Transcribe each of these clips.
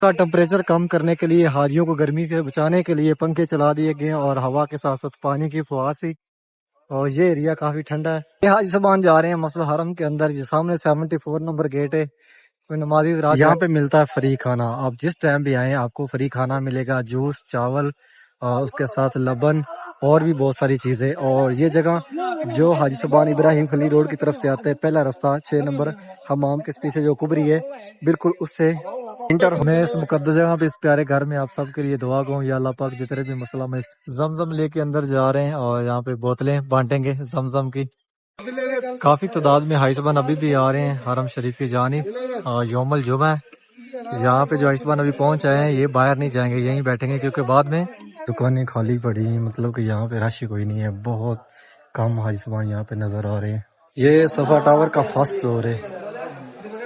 کا ٹمپریچر کم کرنے کے لیے حاجیوں کو گرمی سے بچانے کے لیے پنکھے چلا دیے گئے اور ہوا کے ساتھ ساتھ پانی کی فوار سی، اور یہ ایریا کافی ٹھنڈا ہے۔ یہ حاجی صاحبان جا رہے ہیں مسجد حرم کے اندر، یہ سامنے 74 نمبر گیٹ ہے۔ کوئی نمازی رات یہاں پہ ملتا ہے فری کھانا، آپ جس ٹائم بھی آئیں آپ کو فری کھانا ملے گا، جوس، چاول، اس کے ساتھ لبن اور بھی بہت ساری چیزیں۔ اور یہ جگہ جو حاجی صاحبان ابراہیم خلیل روڈ کی طرف سے آتے ہیں، پہلا راستہ 6 نمبر حمام کے پیچھے جو کبری ہے بالکل اس سے انٹر میں اس مقدس جگہ پہ اس پیارے گھر میں آپ سب کے لیے دعا گو یا اللہ پاک جتنے بھی مسئلہ میں زمزم لے کے اندر جا رہے ہیں اور یہاں پہ بوتلیں بانٹیں گے زمزم کی۔ کافی تعداد میں حاجی صاحبان ابھی بھی آ رہے ہیں حرم شریف کی جانب، اور یوم الجمعہ یہاں پہ جو حاجی صاحبان ابھی پہنچ آئے ہیں یہ باہر نہیں جائیں گے، یہیں بیٹھیں گے کیونکہ بعد میں دکانیں خالی پڑی ہیں، مطلب کہ یہاں پہ رش کوئی نہیں ہے، بہت کم حاجی صاحبان یہاں پہ نظر آ رہے ہیں۔ یہ صفا ٹاور کا فرسٹ فلور ہے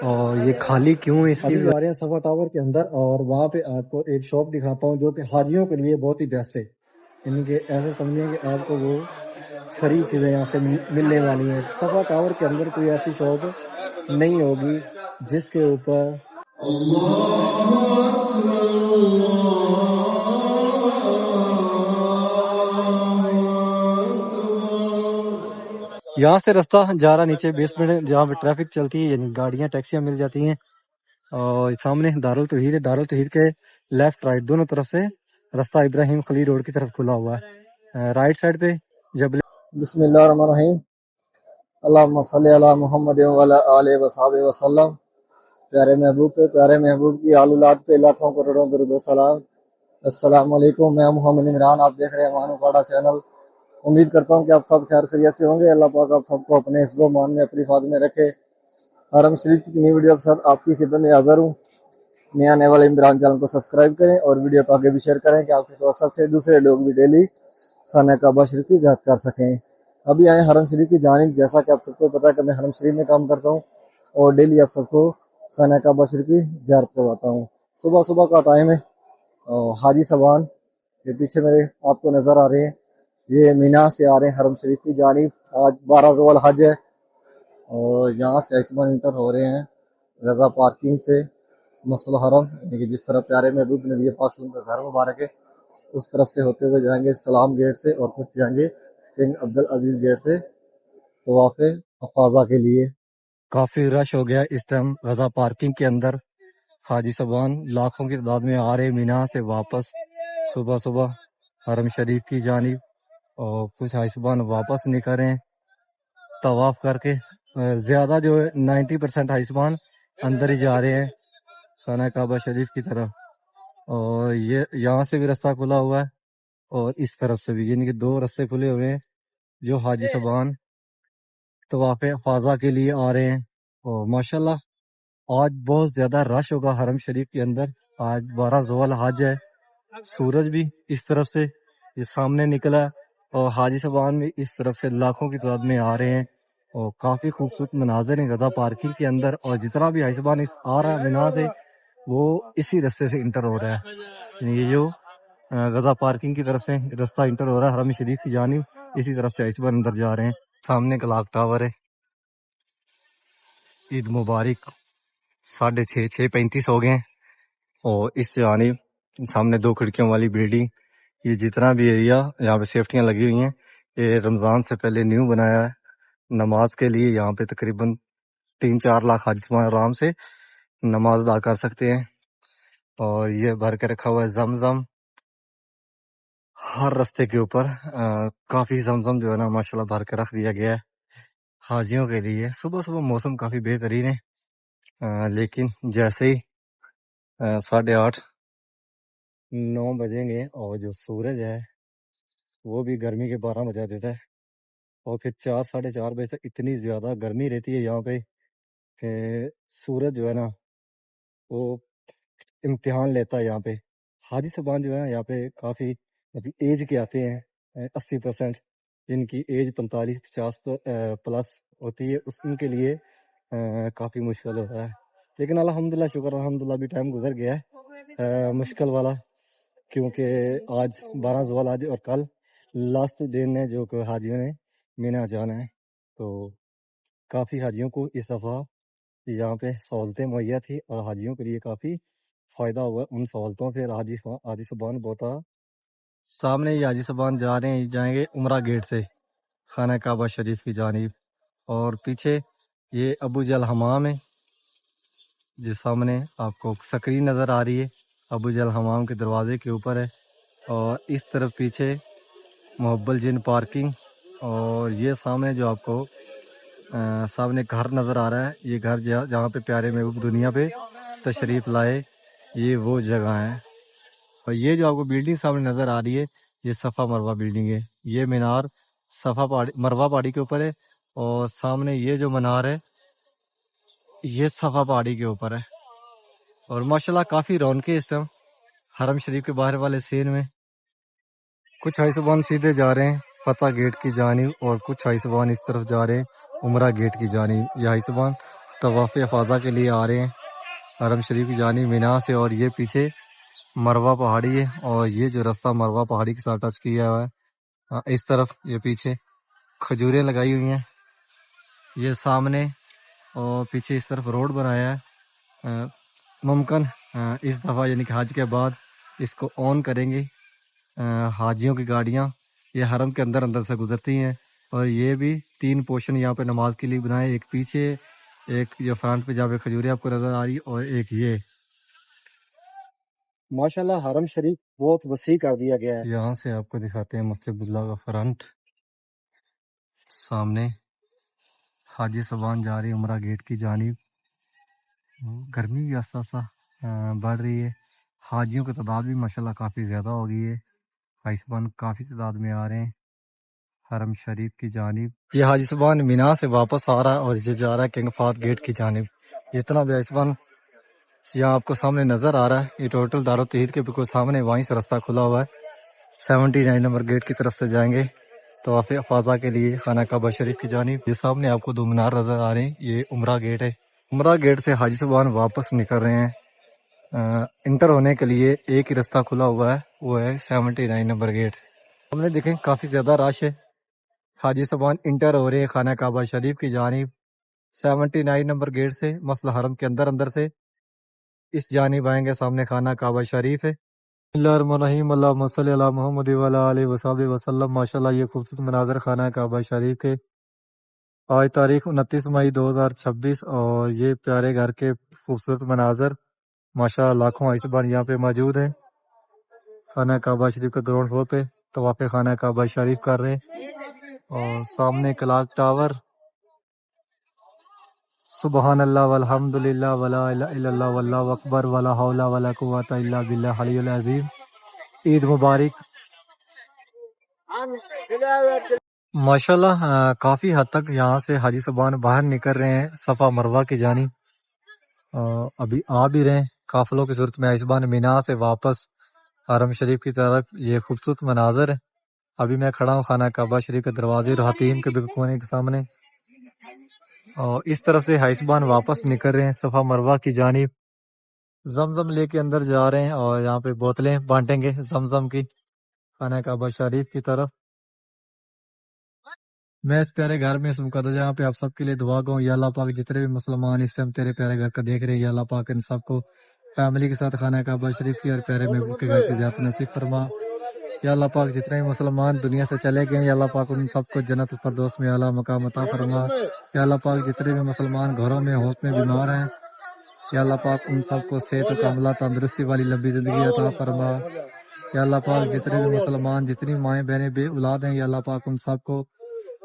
اور یہ خالی کیوں ہے اس کی جا رہے ہیں صفا ٹاور کے اندر، اور وہاں پہ آپ کو ایک شاپ دکھاتا ہوں جو کہ حاجیوں کے لیے بہت ہی بیسٹ ہے، یعنی کہ ایسے سمجھیں کہ آپ کو وہ فری چیزیں یہاں سے ملنے والی ہیں۔ صفا ٹاور کے اندر کوئی ایسی شاپ نہیں ہوگی جس کے اوپر یہاں سے راستہ جا رہا نیچے بیسمنٹ جہاں پہ ٹریفک چلتی ہے، یعنی گاڑیاں ٹیکسیاں مل جاتی ہیں، اور سامنے دارالتوحید ہے، دارالتوحید کے لیفٹ رائٹ دونوں طرف سے راستہ ابراہیم خلیل روڈ کی طرف کھلا ہوا ہے۔ رائٹ سائڈ پہ جب بسم اللہ الرحمن الرحیم، اللہم صلی علی محمد وعلی آلہ وصحبہ وسلم۔ پیارے محبوب پہ، پیارے محبوب کی آل اولاد پہ لاکھوں کروڑوں درود و سلام۔ السلام علیکم، میں محمد عمران، آپ دیکھ رہے ہیں مانو پاڑا چینل۔ امید کرتا ہوں کہ آپ سب خیر خیریت سے ہوں گے۔ اللہ پاک آپ سب کو اپنے حفظ و مان میں، اپنی حفاظت میں رکھے۔ حرم شریف کی نئی ویڈیو کے ساتھ آپ کی خدمت میں حاضر ہوں۔ نیا آنے والے عمران چینل کو سبسکرائب کریں اور ویڈیو کو آگے بھی شیئر کریں کہ آپ کے توسط سے دوسرے لوگ بھی ڈیلی خانہ کعبہ شریف کی زیارت کر سکیں۔ ابھی آئے حرم شریف کی جانب، جیسا کہ آپ سب کو پتا ہے کہ میں حرم شریف میں کام کرتا ہوں اور ڈیلی آپ سب کو خانہ کعبہ شریف کی زیارت کرواتا ہوں۔ صبح صبح کا ٹائم ہے، حاجی صاحبان یہ پیچھے میرے آپ کو نظر آ رہے ہیں، یہ مینا سے آ رہے ہیں حرم شریف کی جانب۔ آج 12 ذو الحج ہے اور یہاں سے حاجی صاحبان انٹر ہو رہے ہیں رضا پارکنگ سے مسجد حرم، یعنی کہ جس طرح پیارے محبوب نبی پاک صلی اللہ علیہ وسلم کا گھر مبارک ہے اس طرف سے ہوتے ہوئے جائیں گے سلام گیٹ سے، اور کچھ جائیں گے کنگ عبدالعزیز گیٹ سے طواف افاضہ کے لیے۔ کافی رش ہو گیا اس ٹائم رضا پارکنگ کے اندر، حاجی صاحبان لاکھوں کی تعداد میں آ رہے مینا سے واپس صبح صبح حرم شریف کی جانب، اور کچھ حاجی صاحبان واپس نکل رہے ہیں طواف کر کے۔ زیادہ جو ہے 90% حاجی صاحبان اندر ہی جا رہے ہیں خانہ کعبہ شریف کی طرف، اور یہ یہاں سے بھی راستہ کھلا ہوا ہے اور اس طرف سے بھی، یعنی کہ 2 راستے کھلے ہوئے ہیں جو حاجی صاحبان طواف افاضہ کے لیے آ رہے ہیں۔ اور ماشاءاللہ آج بہت زیادہ رش ہوگا حرم شریف کے اندر، آج 12 ذو الحج ہے، سورج بھی اس طرف سے یہ سامنے نکلا ہے اور حاجی صاحبان بھی اس طرف سے لاکھوں کی تعداد میں آ رہے ہیں، اور کافی خوبصورت مناظر ہیں رضا پارکنگ کے اندر، اور جتنا بھی حاجی صاحبان آ رہا ہے مینا سے وہ اسی راستے سے انٹر ہو رہا ہے، یعنی یہ جو رضا پارکنگ کی طرف سے راستہ انٹر ہو رہا ہے حرم شریف کی جانب، اسی طرف سے حاجی صاحبان اندر جا رہے ہیں۔ سامنے کلاک ٹاور ہے، عید مبارک 6:30 6:35 ہو گئے ہیں، اور اس جانب سامنے 2 کھڑکیوں والی بلڈنگ، یہ جتنا بھی ایریا یہاں پہ سیفٹیاں لگی ہوئی ہیں یہ رمضان سے پہلے نیو بنایا ہے نماز کے لیے۔ یہاں پہ تقریباً 3-4 لاکھ حاجی صاحبان آرام سے نماز ادا کر سکتے ہیں، اور یہ بھر کے رکھا ہوا ہے زمزم ہر راستے کے اوپر، کافی زمزم جو ہے نا ماشاءاللہ بھر کے رکھ دیا گیا ہے حاجیوں کے لیے۔ صبح صبح موسم کافی بہترین ہے، لیکن جیسے ہی 8:30 9 بجیں گے اور جو سورج ہے وہ بھی گرمی کے 12 بجا دیتا ہے، اور پھر 4 4:30 بجے تک اتنی زیادہ گرمی رہتی ہے یہاں پہ کہ سورج جو ہے نا وہ امتحان لیتا ہے یہاں پہ۔ حاجی صاحبان جو ہے یہاں پہ کافی ایج کے آتے ہیں، 80%، جن کی ایج 45-50 پلس ہوتی ہے، ان کے لیے کافی مشکل ہوتا ہے، لیکن الحمدللہ شکر الحمدللہ ابھی ٹائم گزر گیا ہے مشکل والا، کیونکہ آج 12 ذو الحج اور کل لاسٹ دن ہے جو کہ حاجیوں نے مینا جانا ہے، تو کافی حاجیوں کو اس دفعہ یہاں پہ سہولتیں مہیا تھی اور حاجیوں کے لیے کافی فائدہ ہوا ہے ان سہولتوں سے حاجی صاحبان بہت سامنے یہ حاجی صاحبان جا رہے ہیں، جائیں گے عمرہ گیٹ سے خانہ کعبہ شریف کی جانب، اور پیچھے یہ ابو جہل حمام ہے، جس سامنے آپ کو سکرین نظر آ رہی ہے ابو جہل حمام کے دروازے کے اوپر ہے، اور اس طرف پیچھے محبل جن پارکنگ، اور یہ سامنے جو آپ کو سامنے گھر نظر آ رہا ہے، یہ گھر جہاں پہ پیارے محبوب دنیا پہ تشریف لائے، یہ وہ جگہ ہے۔ اور یہ جو آپ کو بلڈنگ سامنے نظر آ رہی ہے، یہ صفا مروہ بلڈنگ ہے۔ یہ مینار مروہ پہاڑی کے اوپر ہے، اور سامنے یہ جو مینار ہے یہ صفا پہاڑی کے اوپر ہے، اور ماشاءاللہ کافی رونقیں اس ٹائم حرم شریف کے باہر والے سین میں۔ کچھ حاجی صاحبان سیدھے جا رہے ہیں فتح گیٹ کی جانب، اور کچھ حاجی صاحبان اس طرف جا رہے ہیں عمرہ گیٹ کی جانب۔ یہ حاجی صاحبان طواف افاضہ کے لیے آ رہے ہیں حرم شریف کی جانب مینا سے، اور یہ پیچھے مروہ پہاڑی ہے، اور یہ جو رستہ مروہ پہاڑی کے ساتھ ٹچ کیا ہوا ہے، اس طرف یہ پیچھے کھجوریں لگائی ہوئی ہیں، یہ سامنے، اور پیچھے اس طرف روڈ بنایا ہے۔ ممکن اس دفعہ یعنی کہ حج کے بعد اس کو آن کریں گے، حاجیوں کی گاڑیاں یہ حرم کے اندر سے گزرتی ہیں، اور یہ بھی 3 پورشن یہاں پہ نماز کے لیے بنائے، ایک پیچھے، ایک جو فرنٹ پہ جہاں پہ کھجوریں آپ کو نظر آ رہی ہے، اور ایک یہ۔ ماشاءاللہ حرم شریف بہت وسیع کر دیا گیا ہے۔ یہاں سے آپ کو دکھاتے ہیں مسجد اللہ کا فرنٹ، سامنے حاجی صاحبان جا رہے ہیں عمرہ گیٹ کی جانب۔ گرمی بھی آہستہ آہستہ بڑھ رہی ہے، حاجیوں کی تعداد بھی ماشاءاللہ کافی زیادہ ہو گئی ہے، حاجی صاحبان کافی تعداد میں آ رہے ہیں حرم شریف کی جانب۔ یہ حاجی صاحبان مینا سے واپس آ رہا ہے، اور یہ جا رہا ہے کنگ فہد گیٹ کی جانب۔ جتنا بھی حاجی صاحبان یہاں آپ کو سامنے نظر آ رہا ہے، یہ ٹوٹل دارالتوحید کے بالکل سامنے وہیں سے راستہ کھلا ہوا ہے، 79 نمبر گیٹ کی طرف سے جائیں گے طواف افاضہ کے لیے خانہ کعبہ شریف کی جانب۔ یہ سامنے آپ کو 2 مینار نظر آ رہے ہیں، یہ عمرہ گیٹ ہے۔ عمرہ گیٹ سے حاجی صاحبان واپس نکل رہے ہیں، انٹر ہونے کے لیے ایک ہی راستہ کھلا ہوا ہے، وہ ہے 79 نمبر گیٹ۔ ہم نے دیکھیں کافی زیادہ رش ہے، حاجی صاحبان انٹر ہو رہے ہیں خانہ کعبہ شریف کی جانب 79 نمبر گیٹ سے، مسئلہ حرم کے اندر سے اس جانب آئیں گے، سامنے خانہ کعبہ شریف ہے۔ بسم اللہ الرحمن الرحیم، اللہم صلی علی محمد وعلی آلہ وصحبہ وسلم۔ ماشاءاللہ یہ خوبصورت مناظر خانہ کعبہ شریف کے، آج تاریخ 29 مئی 2026، اور یہ پیارے گھر کے خوبصورت مناظر ماشاءاللہ لاکھوں حاجی صاحبان یہاں پہ موجود ہیں۔ خانہ کعبہ شریف کے گراؤنڈ فلور پہ طواف خانہ کعبہ شریف کر رہے ہیں، اور سامنے کلاک ٹاور، سبحان اللہ والحمد للہ ولا الہ الا اللہ واللہ اکبر ولا حول ولا قوۃ الا باللہ العلی العظیم۔ عید مبارک۔ ماشاءاللہ کافی حد تک یہاں سے حاجی صاحبان باہر نکل رہے ہیں صفا مروہ کی جانب، ابھی آ بھی رہے ہیں قافلوں کی صورت میں حاجی صاحبان مینا سے واپس حرم شریف کی طرف۔ یہ خوبصورت مناظر ہے، ابھی میں کھڑا ہوں خانہ کعبہ شریف کے دروازے اور حتیم کے بالکل کونے کے سامنے، اور اس طرف سے حاجی صاحبان واپس نکل رہے ہیں صفا مروہ کی جانب۔ زمزم لے کے اندر جا رہے ہیں، اور یہاں پہ بوتلیں بانٹیں گے زمزم کی خانہ کعبہ شریف کی طرف۔ میں اس پیارے گھر میں اس مقدس جگہ پہ آپ سب کے لیے دعا گاؤں، یا اللہ پاک جتنے بھی مسلمان اس ٹائم تیرے پیارے گھر کا دیکھ رہے ہیں، یا اللہ پاک ان سب کو فیملی کے ساتھ خانہ کعبہ شریف کی اور پیارے محبوب کے گھر کی زیارت نصیب فرما۔ یا اللہ پاک جتنے بھی مسلمان دنیا سے چلے گئے ہیں، یا اللہ پاک ان سب کو جنت الفردوس میں اعلیٰ مقام عطا فرما۔ یا اللہ پاک جتنے بھی مسلمان گھروں میں ہوش میں بیمار ہیں، یا اللہ پاک ان سب کو صحت کاملہ تندرستی والی لمبی زندگی عطا فرما۔ یا اللہ پاک جتنے بھی مسلمان جتنی مائیں بہنیں بے اولاد ہیں، یا اللہ پاک ان سب کو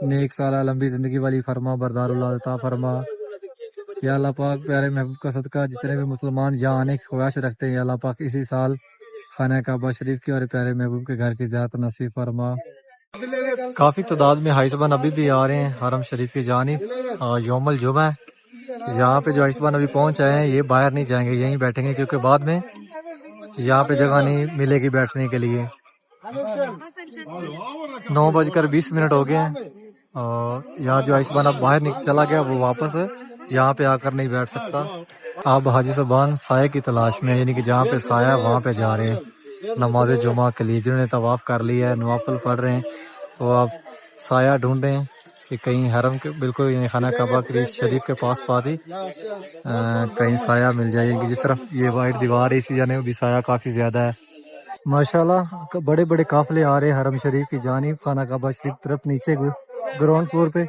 نیک سالہ لمبی زندگی والی فرما بردار اولاد عطا فرما۔ یا اللہ پاک پیارے محبوب کا صدقہ جتنے بھی مسلمان یہاں آنے کی خواہش رکھتے ہیں، یا اللہ پاک اسی سال خانہ کعبہ شریف کی اور پیارے محبوب کے گھر کی زیارت نصیب فرما۔ کافی تعداد میں حاجی صاحبان ابھی بھی آ رہے ہیں حرم شریف کی جانب، اور یوم الجمعہ ہے، یہاں پہ جو حاجی صاحبان ابھی پہنچ آئے ہیں یہ باہر نہیں جائیں گے، یہیں بیٹھیں گے، کیونکہ بعد میں یہاں پہ جگہ نہیں ملے گی بیٹھنے کے لیے۔ 9:20 ہو گئے ہیں، اور یہاں جو حاجی صاحبان اب باہر چلا گیا وہ واپس یہاں پہ آ کر نہیں بیٹھ سکتا۔ اب حاجی صاحبان سائے کی تلاش میں، یعنی کہ جہاں پہ سایہ ہے وہاں پہ جا رہے ہیں نماز جمعہ کے لیے۔ جنہوں نے طواف کر لیا ہے، نوافل پڑھ رہے ہیں، وہ اب سایہ ڈھونڈ رہے ہیں کہ کہیں حرم کے بالکل یعنی خانہ کعبہ شریف کے پاس ہی کہیں سایہ مل جائے گی. جس طرف یہ وائٹ دیوار ہے اسی جانب بھی سایہ کافی زیادہ ہے. ماشاءاللہ بڑے بڑے قافلے آ رہے ہیں حرم شریف کی جانب خانہ کعبہ شریف طرف نیچے گراؤنڈ فلور پہ,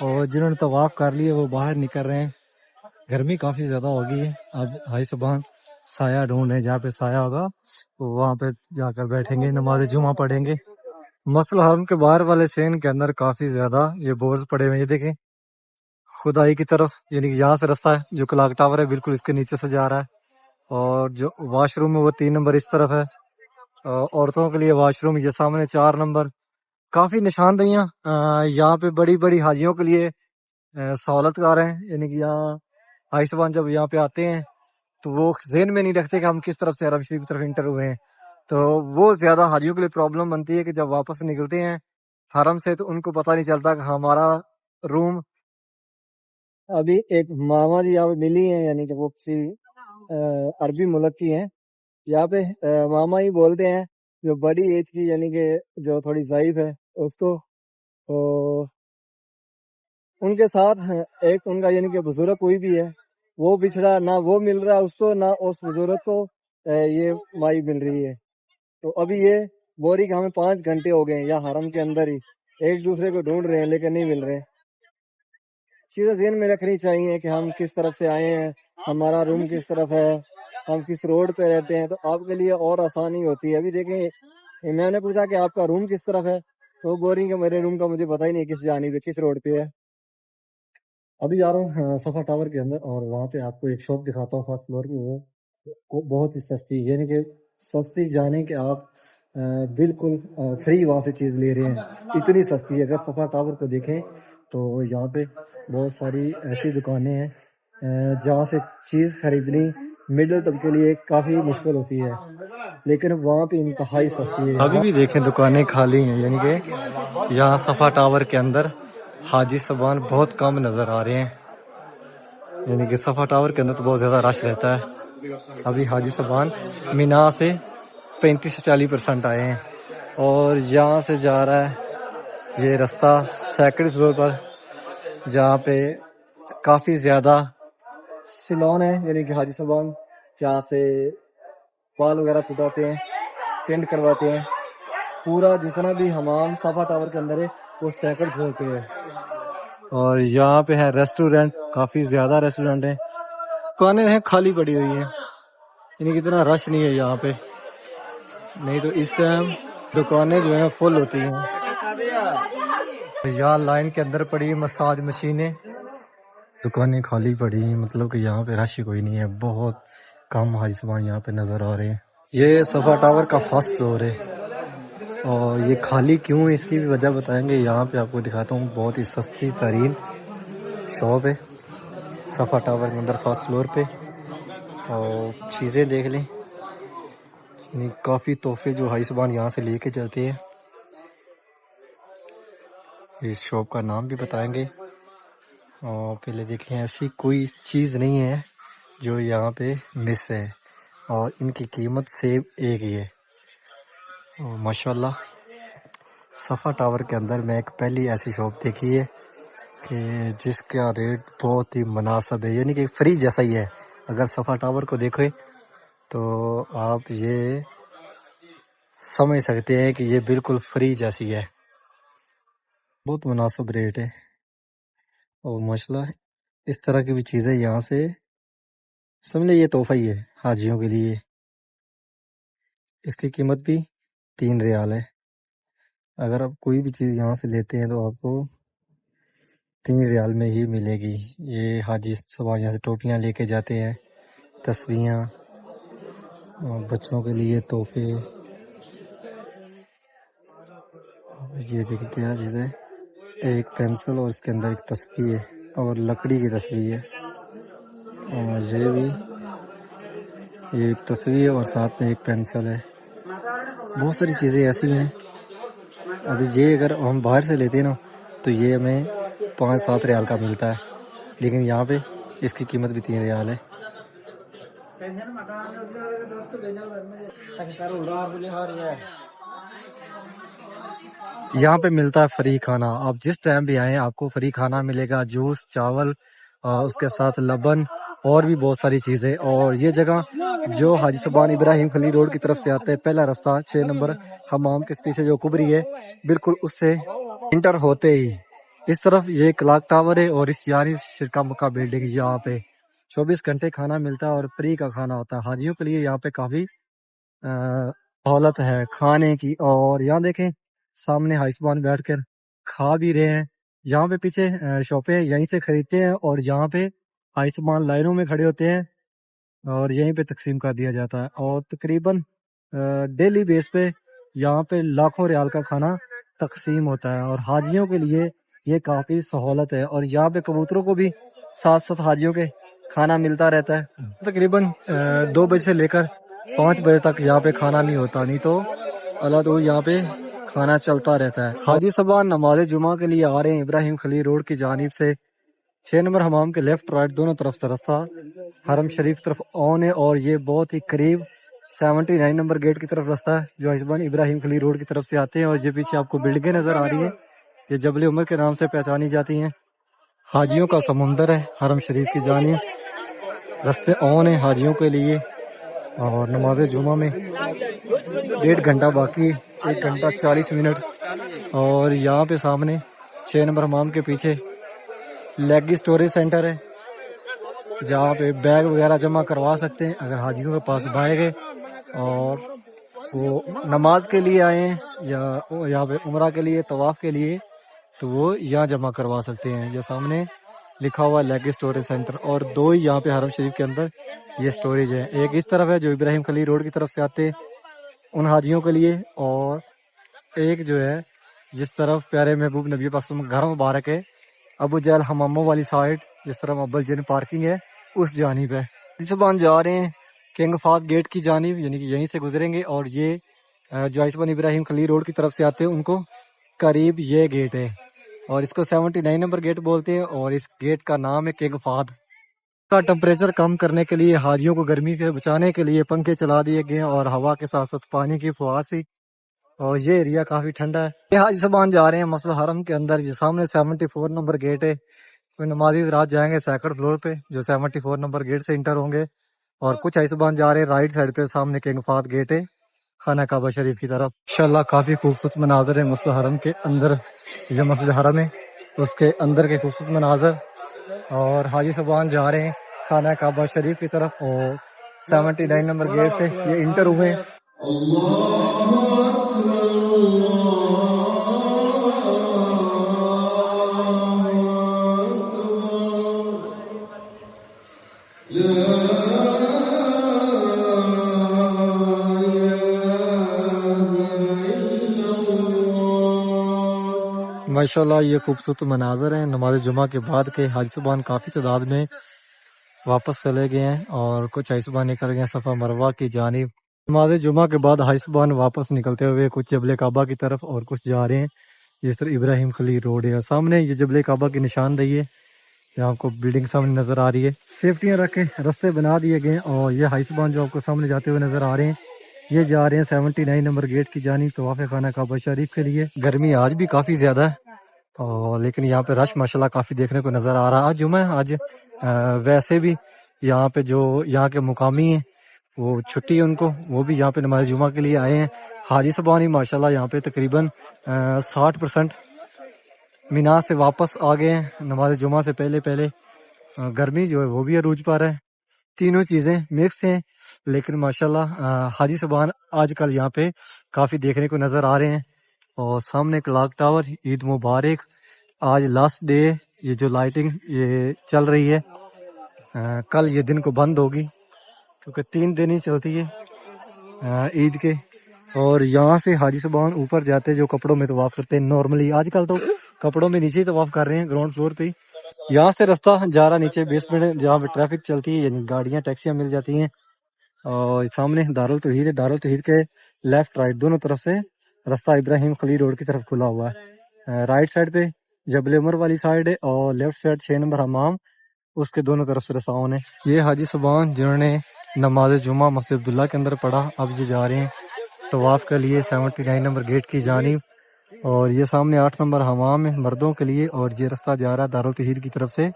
اور جنہوں نے طواف کر لیے وہ باہر نکل رہے ہیں. گرمی کافی زیادہ ہوگی ہے. اب ہائی صبح سایہ ڈھونڈ رہے ہیں, جہاں پہ سایہ ہوگا وہاں پہ جا کر بیٹھیں گے, نماز جمعہ پڑھیں گے. مسجد حرم کے باہر والے سین کے اندر کافی زیادہ یہ بورڈز پڑے ہوئے ہیں, یہ دیکھیں خدائی کی طرف, یعنی کہ یہاں سے رستہ ہے جو کلاک ٹاور ہے بالکل اس کے نیچے سے جا رہا ہے, اور جو واش روم ہے وہ 3 نمبر اس طرف ہے. عورتوں کے لیے واش روم یہ سامنے 4 نمبر. کافی نشاندہیاں یہاں پہ بڑی بڑی حاجیوں کے لیے سہولت کار ہیں, یعنی کہ یہاں حاجی صاحبان جب یہاں پہ آتے ہیں تو وہ ذہن میں نہیں رکھتے کہ ہم کس طرف سے عرب شریف کی طرف انٹر ہوئے ہیں, تو وہ زیادہ حاجیوں کے لیے پرابلم بنتی ہے کہ جب واپس نکلتے ہیں حرم سے تو ان کو پتہ نہیں چلتا کہ ہمارا روم. ابھی ایک ماما جی یہاں پہ ملی ہیں, یعنی کہ وہ کسی عربی ملک کی ہیں. یہاں پہ ماما ہی بولتے ہیں جو بڑی ایج کی, یعنی کہ جو تھوڑی ضعیف ہے اس کو, تو ان کے ساتھ ایک ان کا یعنی کہ بزرگ کوئی بھی ہے وہ بچھڑا, نہ وہ مل رہا ہے اس کو نہ اس بزرگ کو یہ مائی مل رہی ہے. تو ابھی یہ بول رہی کہ ہمیں 5 گھنٹے ہو گئے ہیں یا حرم کے اندر ہی ایک دوسرے کو ڈھونڈ رہے ہیں لیکن نہیں مل رہے. چیزیں ذہن میں رکھنی چاہیے کہ ہم کس طرف سے آئے ہیں, ہمارا روم کس طرف ہے, ہم کس روڈ پہ رہتے ہیں, تو آپ کے لیے اور آسانی ہوتی ہے. ابھی دیکھیں میں نے پوچھا کہ آپ کا روم کس طرف ہے, تو وہ بول رہی کہ میرے روم کا مجھے پتہ ہی نہیں کس جانب ہے, کس روڈ پہ ہے. ابھی جا رہا ہوں صفا ٹاور کے اندر, اور وہاں پہ آپ کو ایک شاپ دکھاتا ہوں فرسٹ فلور کی, وہ بہت ہی سستی, یعنی کہ سستی جانے کہ آپ بالکل فری وہاں سے چیز لے رہے ہیں, اتنی سستی ہے. اگر صفا ٹاور کو دیکھیں تو یہاں پہ بہت ساری ایسی دکانیں ہیں جہاں سے چیز خریدنی مڈل طبقے کے لیے کافی مشکل ہوتی ہے, لیکن وہاں پہ انتہائی سستی ہے. ابھی بھی دیکھیں دکانیں خالی ہیں, یعنی کہ یہاں صفا ٹاور کے اندر حاجی صاحبان بہت کم نظر آ رہے ہیں, یعنی کہ صفا ٹاور کے اندر تو بہت زیادہ رش رہتا ہے. ابھی حاجی صاحبان مینا سے 35 سے 40% آئے ہیں, اور یہاں سے جا رہا ہے یہ رستہ سیکنڈ فلور پر جہاں پہ کافی زیادہ سیلون ہے, یعنی کہ حاجی صاحبان جہاں سے بال وغیرہ کٹاتے ہیں, ٹینٹ کرواتے ہیں. پورا جتنا بھی حمام صفا ٹاور کے اندر ہے وہ سیکنڈ فلور پہ ہے. اور یہاں پہ ہے ریسٹورینٹ, کافی زیادہ ریسٹورینٹ ہیں, دکانیں ہیں خالی پڑی ہوئی ہیں, یعنی کہ اتنا رش نہیں ہے یہاں پہ, نہیں تو اس ٹائم دکانیں جو ہیں فل ہوتی ہیں. یہاں لائن کے اندر پڑی مساج مشینیں, دکانیں خالی پڑی ہیں, مطلب کہ یہاں پہ رش کوئی نہیں ہے, بہت کم حاجی صاحبان یہاں پہ نظر آ رہے ہیں. یہ صفا ٹاور کا فرسٹ فلور ہے, اور یہ خالی کیوں ہے اس کی بھی وجہ بتائیں گے. یہاں پہ آپ کو دکھاتا ہوں بہت ہی سستی ترین شاپ ہے صفا ٹاور کے اندر فرسٹ فلور پہ, اور چیزیں دیکھ لیں, یعنی کافی تحفے جو حاجی صاحبان یہاں سے لے کے جاتے ہیں. اس شاپ کا نام بھی بتائیں گے, اور پہلے دیکھیں ایسی کوئی چیز نہیں ہے جو یہاں پہ مس ہے, اور ان کی قیمت سیم ایک ہی ہے. ماشاءاللہ صفا ٹاور کے اندر میں ایک پہلی ایسی شاپ دیکھی ہے کہ جس کا ریٹ بہت ہی مناسب ہے, یعنی کہ فری جیسا ہی ہے. اگر صفا ٹاور کو دیکھیں تو آپ یہ سمجھ سکتے ہیں کہ یہ بالکل فری جیسی ہے, بہت مناسب ریٹ ہے. اور ماشاءاللہ اس طرح کی بھی چیزیں یہاں سے سمجھ لیں یہ تحفہ ہی ہے حاجیوں کے لیے. اس کی قیمت بھی 3 ریال ہے. اگر آپ کوئی بھی چیز یہاں سے لیتے ہیں تو آپ کو 3 ریال میں ہی ملے گی. یہ حاجی صاحب یہاں سے ٹوپیاں لے کے جاتے ہیں, تسبیحاں, بچوں کے لیے تحفے. یہ دیکھیں کیا چیز ہے, ایک پینسل اور اس کے اندر ایک تسبیح ہے, اور لکڑی کی تسبیح ہے. اور یہ بھی یہ ایک تصویر اور ساتھ میں ایک پینسل ہے. بہت ساری چیزیں ایسی ہیں. ابھی یہ اگر ہم باہر سے لیتے ہیں نا تو یہ ہمیں 5-7 ریال کا ملتا ہے, لیکن یہاں پہ اس کی قیمت بھی 3 ریال ہے. یہاں پہ ملتا ہے فری کھانا، آپ جس ٹائم بھی آئیں آپ کو فری کھانا ملے گا، جوس، چاول، اس کے ساتھ لبن اور بھی بہت ساری چیزیں۔ اور یہ جگہ جو حاجی سبحان ابراہیم خلیل روڈ کی طرف سے آتے ہیں، پہلا راستہ 6 نمبر حمام کے پیچھے جو کبری ہے بالکل اس سے انٹر ہوتے ہی اس طرف یہ کلاک ٹاور ہے، اور اس یعنی شرکا مکہ بلڈنگ، یہاں پہ 24 گھنٹے کھانا ملتا ہے اور فری کا کھانا ہوتا ہے حاجیوں کے لیے۔ یہاں پہ کافی سہولت ہے کھانے کی، اور یہاں دیکھیں سامنے حاجی سبحان بیٹھ کر کھا بھی رہے ہیں۔ یہاں پہ پیچھے شاپیں یہیں سے خریدتے ہیں، اور یہاں پہ حاجی سبحان لائنوں میں کھڑے ہوتے ہیں اور یہیں پہ تقسیم کر دیا جاتا ہے، اور تقریباً ڈیلی بیس پہ یہاں پہ لاکھوں ریال کا کھانا تقسیم ہوتا ہے، اور حاجیوں کے لیے یہ کافی سہولت ہے۔ اور یہاں پہ کبوتروں کو بھی ساتھ ساتھ حاجیوں کے کھانا ملتا رہتا ہے۔ تقریباً 2 بجے سے لے کر 5 بجے تک یہاں پہ کھانا نہیں ہوتا، نہیں تو اللہ تو یہاں پہ کھانا چلتا رہتا ہے۔ حاجی صاحبان نماز جمعہ کے لیے آ رہے ہیں ابراہیم خلیل روڈ کی جانب سے، 6 نمبر حمام کے لیفٹ رائٹ دونوں طرف سے راستہ حرم شریف طرف آن ہے، اور یہ بہت ہی قریب 79 نمبر گیٹ کی طرف راستہ ہے جو حاجی صاحبان ابراہیم خلیل روڈ کی طرف سے آتے ہیں۔ اور یہ پیچھے آپ کو بلڈنگیں نظر آ رہی ہیں، یہ جبل عمر کے نام سے پہچانی جاتی ہیں۔ حاجیوں کا سمندر ہے حرم شریف کی جانب، راستے آن ہیں حاجیوں کے لیے، اور نماز جمعہ میں 1.5 گھنٹہ باقی، 1 گھنٹہ 40 منٹ۔ اور یہاں پہ سامنے 6 نمبر حمام کے پیچھے لیگ اسٹوریج سینٹر ہے، جہاں پہ بیگ وغیرہ جمع کروا سکتے ہیں اگر حاجیوں کے پاس بیگ ہے اور وہ نماز کے لیے آئے ہیں یا یہاں پہ عمرہ کے لیے، طواف کے لیے، تو وہ یہاں جمع کروا سکتے ہیں۔ یہ سامنے لکھا ہوا لیگ اسٹوریج سینٹر، اور 2 ہی یہاں پہ حرم شریف کے اندر یہ اسٹوریج ہے، ایک اس طرف ہے جو ابراہیم خلیل روڈ کی طرف سے آتے ان حاجیوں کے لیے، اور ایک جو ہے جس طرف پیارے محبوب نبی پاک صلی اللہ علیہ وسلم کا گھر مبارک ہے، ابو جہل حماموں والی سائڈ، جس طرف ابل جن پارکنگ ہے اس جانب ہے۔ اس زبان جا رہے ہیں کنگ فہد گیٹ کی جانب، یعنی کہ یہیں سے گزریں گے، اور یہ جو حاجی صاحب ابراہیم خلیل روڈ کی طرف سے آتے ہیں ان کو قریب یہ گیٹ ہے، اور اس کو 79 نمبر گیٹ بولتے ہیں، اور اس گیٹ کا نام ہے کنگ فہد۔ کا ٹمپریچر کم کرنے کے لیے، حاجیوں کو گرمی سے بچانے کے لیے پنکھے چلا دیے گئے، اور ہوا کے ساتھ ساتھ پانی کی فوار سی، اور یہ ایریا کافی ٹھنڈا ہے۔ یہ حاجی صاحبان جا رہے ہیں مسجد حرم کے اندر، یہ سامنے 74 نمبر گیٹ ہے، کوئی نمازی رات جائیں گے سیکنڈ فلور پہ جو 74 نمبر گیٹ سے انٹر ہوں گے، اور کچھ حاجی صاحبان جا رہے ہیں رائٹ سائڈ پہ، سامنے کنگ فہد گیٹ ہے خانہ کعبہ شریف کی طرف۔ انشاءاللہ کافی خوبصورت مناظر ہے مسجد حرم کے اندر، جو مسجد حرم ہے اس کے اندر کے خوبصورت مناظر، اور حاجی صاحبان جا رہے ہیں خانہ کعبہ شریف کی طرف، اور 79 نمبر گیٹ سے یہ انٹر ہوئے ہیں۔ ماشاءاللہ یہ خوبصورت مناظر ہیں نماز جمعہ کے بعد کے۔ حاجی صاحبان کافی تعداد میں واپس چلے گئے ہیں، اور کچھ حاجی صاحبان نکل گئے ہیں صفا مروہ کی جانب۔ نماز جمعہ کے بعد حاجی صاحبان واپس نکلتے ہوئے کچھ جبل کعبہ کی طرف، اور کچھ جا رہے ہیں جس طرح ابراہیم خلیل روڈ ہے، سامنے یہ جبل کعبہ کی نشاندہی ہے، یہاں کو بلڈنگ سامنے نظر آ رہی ہے، سیفٹیاں رکھ کے رستے بنا دیے گئے، اور یہ حاجی صاحبان جو آپ کو سامنے جاتے ہوئے نظر آ رہے ہیں یہ جا رہے ہیں 79 نمبر گیٹ کی جانب طواف خانہ کعبہ شریف کے لیے۔ گرمی آج بھی کافی زیادہ ہے، لیکن یہاں پہ رش ماشاءاللہ کافی دیکھنے کو نظر آ رہا ہے۔ آج جمعہ ہے، آج ویسے بھی یہاں پہ جو یہاں کے مقامی ہیں وہ چھٹی ہے ان کو، وہ بھی یہاں پہ نماز جمعہ کے لیے آئے ہیں۔ حاجی صاحبان ہی ماشاءاللہ یہاں پہ تقریباً 60% مینا سے واپس آ گئے ہیں نماز جمعہ سے پہلے۔ گرمی جو ہے وہ بھی عروج پر ہے، تینوں چیزیں مکس ہیں، لیکن ماشاءاللہ حاجی صاحبان آج کل یہاں پہ کافی دیکھنے کو نظر آ رہے ہیں۔ اور سامنے کلاک ٹاور، عید مبارک، آج لاسٹ ڈے، یہ جو لائٹنگ یہ چل رہی ہے کل یہ دن کو بند ہوگی، کیونکہ 3 دن ہی چلتی ہے عید کے۔ اور یہاں سے حاجی صاحبان اوپر جاتے جو کپڑوں میں طواف کرتے ہیں نارملی، آج کل تو کپڑوں میں نیچے ہی طواف کر رہے ہیں گراؤنڈ فلور پہ ہی۔ یہاں سے راستہ جا رہا نیچے بیسمنٹ جہاں پہ ٹریفک چلتی ہے، یعنی گاڑیاں ٹیکسیاں مل جاتی ہیں، اور سامنے دارالتوحید ہے، دارالتوحید کے لیفٹ رائٹ دونوں طرف سے راستہ ابراہیم خلیل روڈ کی طرف کھلا ہوا ہے۔ رائٹ سائڈ پہ جبل عمر والی سائڈ ہے، اور لیفٹ سائڈ 6 نمبر حمام، اس کے دونوں طرف سے راستہ آن ہے۔ یہ حاجی صاحبان جنہوں نے نماز جمعہ مسجد عبداللہ کے اندر پڑھا، اب یہ جا رہے ہیں طواف کے لیے 79 نمبر گیٹ کی جانب، اور یہ سامنے 8 نمبر حمام ہے مردوں کے لیے، اور یہ رستہ جا رہا ہے دارالتوحید کی طرف سے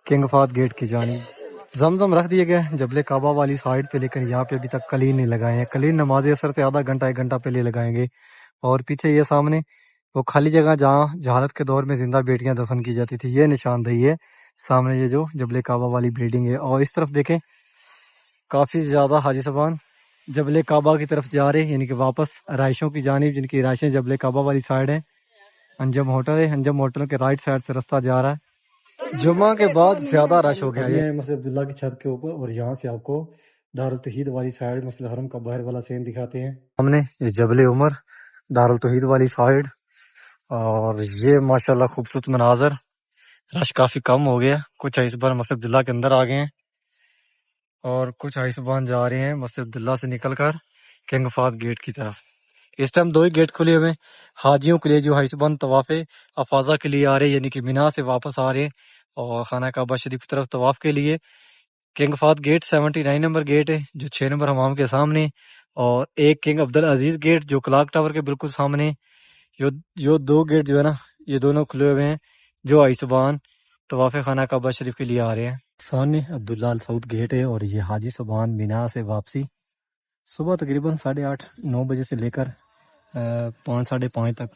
کنگ فہد گیٹ کی جانب۔ زمزم رکھ دیے گئے جبل کعبہ والی سائڈ پہ، لیکن یہاں پہ ابھی تک کلین نہیں لگائے ہیں۔ کلین نماز اثر سے آدھا گھنٹہ 1 گھنٹہ پہلے لگائیں گے۔ اور پیچھے یہ سامنے وہ خالی جگہ جہاں جہالت کے دور میں زندہ بیٹیاں دفن کی جاتی تھی، یہ نشاندہی ہے سامنے یہ جو جبل کعبہ والی بلڈنگ ہے۔ اور اس طرف دیکھیں کافی زیادہ حاجی صاحبان جبل کعبہ کی طرف جا رہے ہیں، یعنی کہ واپس رہائشوں کی جانب، جن کی رہائشیں جبل کعبہ والی سائڈ ہیں۔ انجم ہوٹل ہے، انجم ہوٹل کے رائٹ سائڈ سے رستہ جا رہا ہے۔ جمعہ کے بعد زیادہ رش ہو گیا ہے مسجد عبداللہ کی چھت کے اوپر، اور یہاں سے آپ کو دارالتوحید والی سائڈ مسجد حرم کا باہر والا سین دکھاتے ہیں۔ ہم نے یہ جبل عمر دارالتوحید والی سائڈ، اور یہ ماشاءاللہ خوبصورت مناظر۔ رش کافی کم ہو گیا، کچھ حیثبان مسجد عبداللہ کے اندر آ گئے ہیں، اور کچھ حیثبان جا رہے ہیں مسجد عبداللہ سے نکل کر کنگ فہد گیٹ کی طرف۔ اس ٹائم 2 ہی گیٹ کھلے ہوئے ہیں حاجیوں کے لیے جو حیثبان طواف افاضہ کے لیے آ رہے ہیں، یعنی کہ مینا سے واپس آ رہے ہیں اور خانہ کعبہ شریف کی طرف طواف کے لیے۔ King Fahd gate 79 number gate ہے جو 6 نمبر حمام کے سامنے، اور ایک کنگ عبدالعزیز گیٹ جو کلاک ٹاور کے بالکل سامنے۔ یہ 2 گیٹ جو ہے نا، یہ دونوں کھلے ہوئے ہیں جو حیثبان طواف خانہ کعبہ شریف کے لیے آ رہے ہیں۔ سامنے عبداللہ السعود گیٹ ہے، اور یہ حاجی صاحبان مینا سے واپسی صبح تقریباً 8:30-9 بجے سے لے کر 5 ساڑھے 5 تک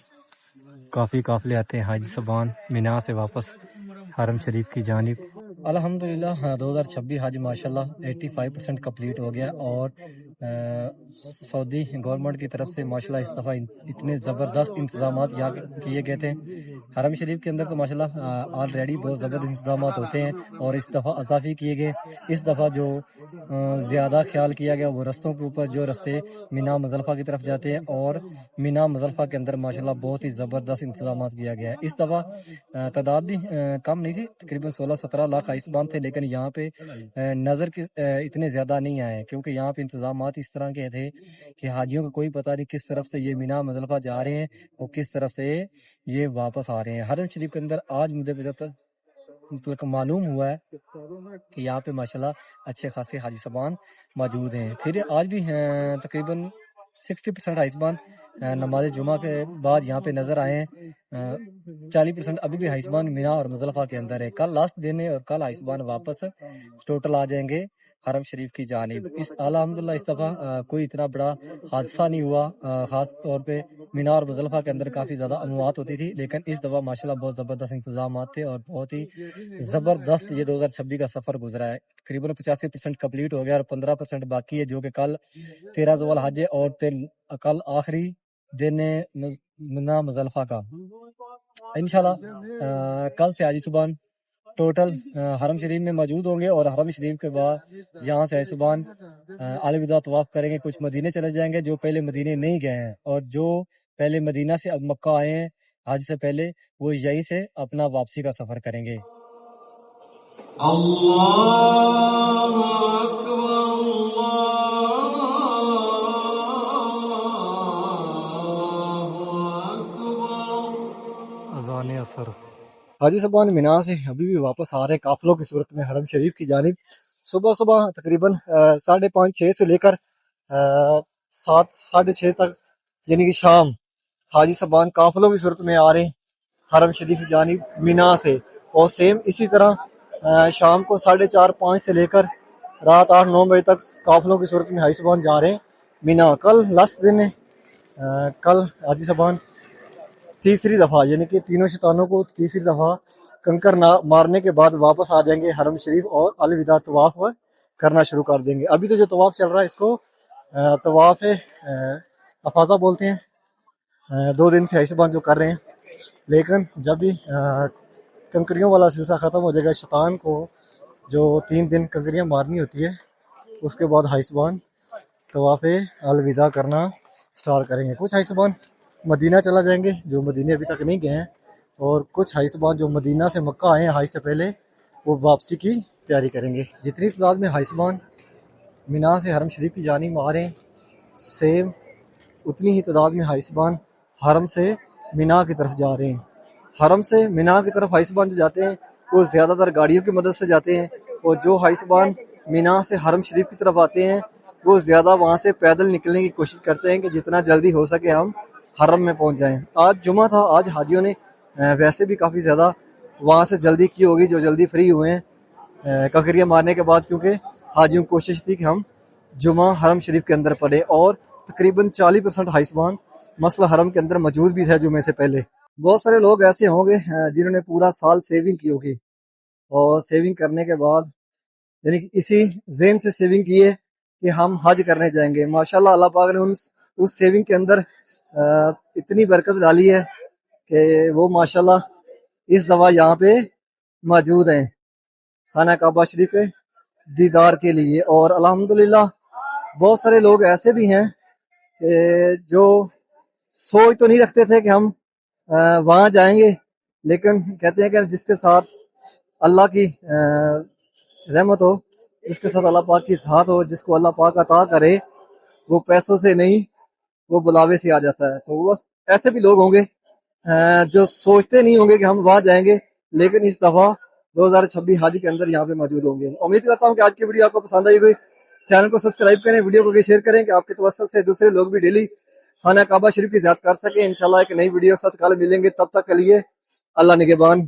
کافی قافلے آتے ہیں حاجی صاحبان مینا سے واپس حرم شریف کی جانب۔ الحمدللہ 2026 حج ماشاءاللہ 85% کمپلیٹ ہو گیا، اور سعودی گورنمنٹ کی طرف سے ماشاءاللہ اس دفعہ اتنے زبردست انتظامات یہاں کیے گئے تھے۔ حرم شریف کے اندر تو ماشاءاللہ آلریڈی بہت زبردست انتظامات ہوتے ہیں، اور اس دفعہ اضافی کیے گئے۔ اس دفعہ جو زیادہ خیال کیا گیا وہ رستوں کے اوپر، جو رستے مینا مزدلفہ کی طرف جاتے ہیں، اور مینا مزدلفہ کے اندر ماشاءاللہ بہت ہی زبردست انتظامات کیا گیا ہے۔ اس دفعہ تعداد بھی کم نہیں تھی، تقریباً 16-17 لاکھ حیثبان تھے، لیکن یہاں پہ نظر اتنے زیادہ نہیں آئے، کیونکہ یہاں پہ انتظامات اس طرح کے تھے کہ حاجیوں کو کوئی پتہ نہیں کس طرف سے یہ مینا مزدلفہ جا رہے ہیں اور کس طرف سے یہ واپس آ رہے ہیں۔ حرم شریف کے اندر آج مجھے مطلب معلوم ہوا ہے کہ یہاں پہ ماشاءاللہ اچھے خاصے حاجی صاحبان موجود ہیں۔ پھر آج بھی تقریباً 60% حیثبان نماز جمعہ کے بعد یہاں پہ نظر آئے ہیں۔ 40% ابھی بھی حیثبان مینا اور مزدلفہ کے اندر ہے۔ کل لاسٹ دن ہے، اور کل حیثبان واپس ٹوٹل آ جائیں گے حرم شریف کی جانب۔ الحمدللہ اس دفعہ کوئی اتنا بڑا حادثہ نہیں ہوا۔ خاص طور پہ مینا اور مزدلفہ کے اندر کافی زیادہ اموات ہوتی تھی، لیکن اس دفعہ ماشاءاللہ بہت زبردست انتظامات تھے، اور بہت ہی زبردست یہ 2026 کا سفر گزرا ہے۔ تقریباً 85% کمپلیٹ ہو گیا، اور 15% باقی ہے، جو کہ کل 13 ذو الحج ہے، اور کل آخری دن ہے مینا مزدلفہ کا۔ انشاءاللہ کل سے حاجی صاحبان ٹوٹل حرم شریف میں موجود ہوں گے، اور حرم شریف کے بعد یہاں سے حیثبان الوداع طواف کریں گے۔ کچھ مدینے چلے جائیں گے جو پہلے مدینے نہیں گئے ہیں، اور جو پہلے مدینہ سے اب مکہ آئے ہیں حج سے پہلے، وہ یہیں سے اپنا واپسی کا سفر کریں گے۔ اللہ اکبر اللہ اکبر۔ اذان اثر حاجی صاحبان مینا سے ابھی بھی واپس آ رہے ہیں قافلوں کی صورت میں حرم شریف کی جانب۔ صبح تقریباً 5:30-6 سے لے کر 7-6:30 تک، یعنی کہ شام، حاجی صاحبان قافلوں کی صورت میں آ رہے ہیں حرم شریف کی جانب مینا سے، اور سیم اسی طرح شام کو 4:30-5 سے لے کر رات 8-9 بجے تک قافلوں کی صورت میں حاجی صاحبان جا رہے ہیں مینا۔ کل لاسٹ دن ہے، کل حاجی صاحبان تیسری دفعہ، یعنی کہ تینوں شیطانوں کو تیسری دفعہ کنکر مارنے کے بعد واپس آ جائیں گے حرم شریف، اور الوداع طواف کرنا شروع کر دیں گے۔ ابھی تو جو طواف چل رہا ہے اس کو طواف افاضہ بولتے ہیں، 2 دن سے حیثبان جو کر رہے ہیں، لیکن جب بھی کنکریوں والا سلسلہ ختم ہو جائے گا، شیطان کو جو 3 دن کنکریاں مارنی ہوتی ہے، اس کے بعد حیثبان طواف الوداع کرنا اسٹارٹ کریں گے۔ کچھ حیثبان مدینہ چلا جائیں گے جو مدینہ ابھی تک نہیں گئے ہیں، اور کچھ حیثبان جو مدینہ سے مکہ آئے ہیں حج سے پہلے، وہ واپسی کی تیاری کریں گے۔ جتنی تعداد میں حیثبان مینا سے حرم شریف کی جانب آ رہے ہیں، سیم اتنی ہی تعداد میں حیثبان حرم سے مینا کی طرف جا رہے ہیں۔ حرم سے مینا کی طرف حیثبان جو جاتے ہیں وہ زیادہ تر گاڑیوں کی مدد سے جاتے ہیں، اور جو حیثبان مینا سے حرم شریف کی طرف آتے ہیں وہ زیادہ وہاں سے پیدل نکلنے کی کوشش کرتے ہیں کہ جتنا جلدی ہو سکے ہم حرم میں پہنچ جائیں. آج جمعہ تھا, آج حاجیوں نے ویسے بھی کافی زیادہ وہاں سے جلدی کی ہوگی, جو جلدی فری ہوئے ہیں ککریاں مارنے کے بعد, کیونکہ حاجیوں کی کوشش تھی کہ ہم جمعہ حرم شریف کے اندر پڑھیں, اور تقریباً 40% حائسمان مسئلہ حرم کے اندر موجود بھی تھے جمعے سے پہلے. بہت سارے لوگ ایسے ہوں گے جنہوں نے پورا سال سیونگ کی ہوگی, اور سیونگ کرنے کے بعد یعنی کہ اسی ذہن سے سیونگ کی ہے کہ ہم حج کرنے جائیں گے. ماشاءاللہ اللہ پاک نے اس سیونگ کے اندر اتنی برکت ڈالی ہے کہ وہ ماشاءاللہ اس دفعہ یہاں پہ موجود ہیں خانہ کعبہ شریف کے دیدار کے لیے. اور الحمدللہ بہت سارے لوگ ایسے بھی ہیں کہ جو سوچ تو نہیں رکھتے تھے کہ ہم وہاں جائیں گے, لیکن کہتے ہیں کہ جس کے ساتھ اللہ کی رحمت ہو, جس کے ساتھ اللہ پاک کی ساتھ ہو, جس کو اللہ پاک عطا کرے, وہ پیسوں سے نہیں وہ بلاوے سے آ جاتا ہے. تو بس ایسے بھی لوگ ہوں گے جو سوچتے نہیں ہوں گے کہ ہم وہاں جائیں گے, لیکن اس دفعہ 2026 حج کے اندر یہاں پہ موجود ہوں گے. امید کرتا ہوں کہ آج کی ویڈیو آپ کو پسند آئی ہوگی. چینل کو سبسکرائب کریں, ویڈیو کو شیئر کریں کہ آپ کے توسل سے دوسرے لوگ بھی ڈیلی خانہ کعبہ شریف کی زیارت کر سکیں. انشاءاللہ ایک نئی ویڈیو کے ساتھ کل ملیں گے, تب تک کے لیے اللہ نگہبان.